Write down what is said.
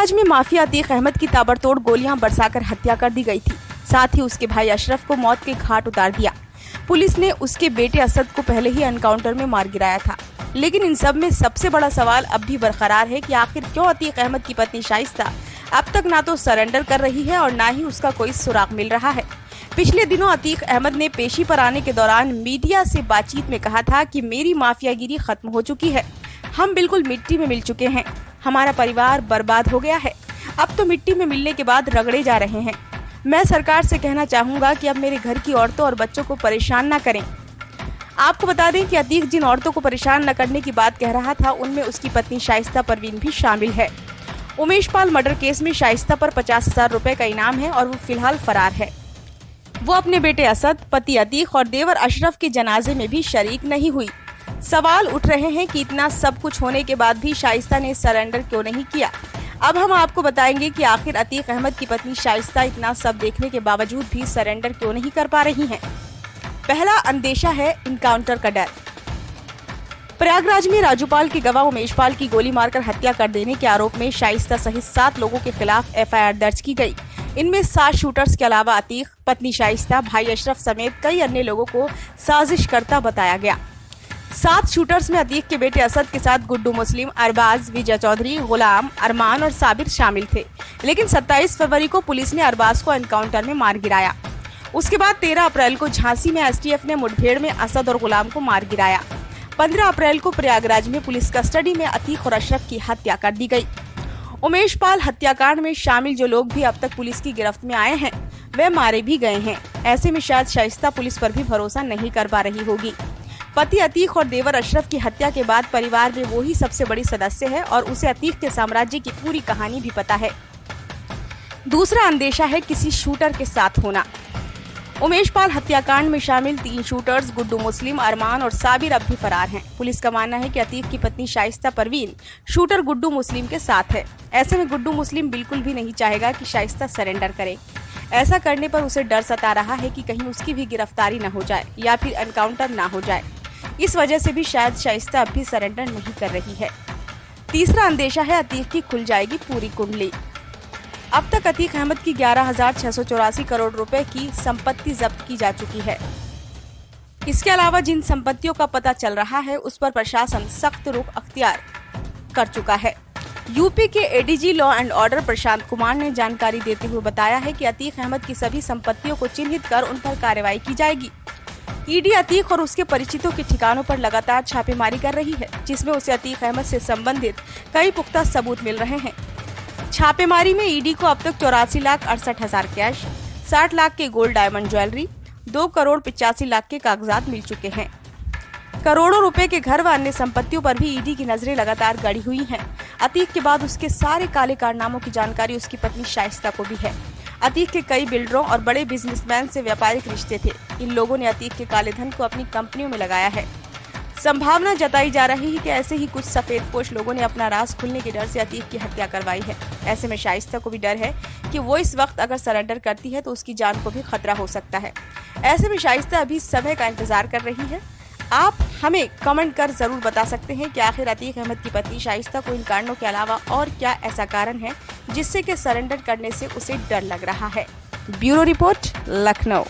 प्रयागराज में माफिया अतीक अहमद की ताबड़तोड़ गोलियां बरसाकर हत्या कर दी गई थी। साथ ही उसके भाई अशरफ को मौत के घाट उतार दिया। पुलिस ने उसके बेटे असद को पहले ही एनकाउंटर में मार गिराया था। लेकिन इन सब में सबसे बड़ा सवाल अब भी बरकरार है कि आखिर क्यों अतीक अहमद की पत्नी शाइस्ता अब तक ना तो सरेंडर कर रही है और ना ही उसका कोई सुराग मिल रहा है। पिछले दिनों अतीक अहमद ने पेशी पर आने के दौरान मीडिया से बातचीत में कहा था कि मेरी माफियागिरी खत्म हो चुकी है, हम बिल्कुल मिट्टी में मिल चुके हैं, हमारा परिवार बर्बाद हो गया है, अब तो मिट्टी में मिलने के बाद रगड़े जा रहे हैं। मैं सरकार से कहना चाहूँगा कि अब मेरे घर की औरतों और बच्चों को परेशान न करें। आपको बता दें कि अतीक जिन औरतों को परेशान न करने की बात कह रहा था उनमें उसकी पत्नी शाइस्ता परवीन भी शामिल है। उमेश पाल मर्डर केस में शाइस्ता पर 50,000 रुपए का इनाम है और वो फिलहाल फरार है। वो अपने बेटे असद, पति अतीक और देवर अशरफ के जनाजे में भी शरीक नहीं हुई। सवाल उठ रहे हैं कि इतना सब कुछ होने के बाद भी शाइस्ता ने सरेंडर क्यों नहीं किया। अब हम आपको बताएंगे कि आखिर अतीक अहमद की पत्नी शाइस्ता इतना सब देखने के बावजूद भी सरेंडर क्यों नहीं कर पा रही हैं। पहला अंदेशा है इनकाउंटर का डर। प्रयागराज में राजूपाल के गवाह उमेश पाल की गोली मारकर हत्या कर देने के आरोप में शाइस्ता सहित 7 लोगों के खिलाफ एफआईआर दर्ज की गई। इनमें 7 शूटर्स के अलावा अतीक, पत्नी शाइस्ता, भाई अशरफ समेत कई अन्य लोगों को साजिशकर्ता बताया गया। 7 शूटर्स में अतीक के बेटे असद के साथ गुड्डू मुस्लिम, अरबाज, विजय चौधरी, गुलाम, अरमान और साबिर शामिल थे। लेकिन 27 फरवरी को पुलिस ने अरबाज को एनकाउंटर में मार गिराया। उसके बाद 13 अप्रैल को झांसी में एसटीएफ ने मुठभेड़ में असद और गुलाम को मार गिराया। 15 अप्रैल को प्रयागराज में पुलिस कस्टडी में अतीक और अशरफ की हत्या कर दी गई। उमेश पाल हत्याकांड में शामिल जो लोग भी अब तक पुलिस की गिरफ्त में आए हैं वे मारे भी गए हैं। ऐसे में शायद शाइस्ता पुलिस पर भी भरोसा नहीं कर पा रही होगी। पति अतीक और देवर अशरफ की हत्या के बाद परिवार में वो ही सबसे बड़ी सदस्य है और उसे अतीक के साम्राज्य की पूरी कहानी भी पता है। दूसरा अंदेशा है किसी शूटर के साथ होना। उमेश पाल हत्याकांड में शामिल 3 शूटर्स गुड्डू मुस्लिम, अरमान और साबिर अब भी फरार हैं। पुलिस का मानना है कि अतीक की पत्नी शाइस्ता परवीन शूटर गुड्डू मुस्लिम के साथ है। ऐसे में गुड्डू मुस्लिम बिल्कुल भी नहीं चाहेगा कि शाइस्ता सरेंडर करे। ऐसा करने पर उसे डर सता रहा है कि कहीं उसकी भी गिरफ्तारी न हो जाए या फिर एनकाउंटर न हो जाए। इस वजह से भी शायद शाइस्ता अब भी सरेंडर नहीं कर रही है। तीसरा अंदेशा है अतीक की खुल जाएगी पूरी कुंडली। अब तक अतीक अहमद की 11,684 करोड़ रुपए की संपत्ति जब्त की जा चुकी है। इसके अलावा जिन संपत्तियों का पता चल रहा है उस पर प्रशासन सख्त रुख अख्तियार कर चुका है। यूपी के ADG law and order Prashant Kumar ने जानकारी देते हुए बताया है कि अतीक अहमद की सभी संपत्तियों को चिन्हित कर उन पर कार्रवाई की जाएगी। ईडी अतीक और उसके परिचितों के ठिकानों पर लगातार छापेमारी कर रही है, जिसमें उसे अतीक अहमद से संबंधित कई पुख्ता सबूत मिल रहे हैं। छापेमारी में ईडी को अब तक 84,68,000 कैश, 60 लाख के गोल्ड डायमंड ज्वेलरी, 2,85,00,000 के कागजात मिल चुके हैं। करोड़ों रुपए के घर व अन्य संपत्तियों पर भी ईडी की नजरें लगातार गड़ी हुई हैं। अतीक के बाद उसके सारे काले कारनामों की जानकारी उसकी पत्नी शाइस्ता को भी है। अतीक के कई बिल्डरों और बड़े बिजनेसमैन से व्यापारिक रिश्ते थे। इन लोगों ने अतीक के काले धन को अपनी कंपनियों में लगाया है। संभावना जताई जा रही है कि ऐसे ही कुछ सफेदपोश लोगों ने अपना राज खुलने के डर से अतीक की हत्या करवाई है। ऐसे में शाइस्ता को भी डर है कि वो इस वक्त अगर सरेंडर करती है तो उसकी जान को भी खतरा हो सकता है। ऐसे में शाइस्ता अभी समय का इंतजार कर रही है। आप हमें कमेंट कर जरूर बता सकते हैं कि आखिर अतीक अहमद की पत्नी शाइस्ता को इन कारणों के अलावा और क्या ऐसा कारण है जिससे कि सरेंडर करने से उसे डर लग रहा है। Bureau report, Lucknow.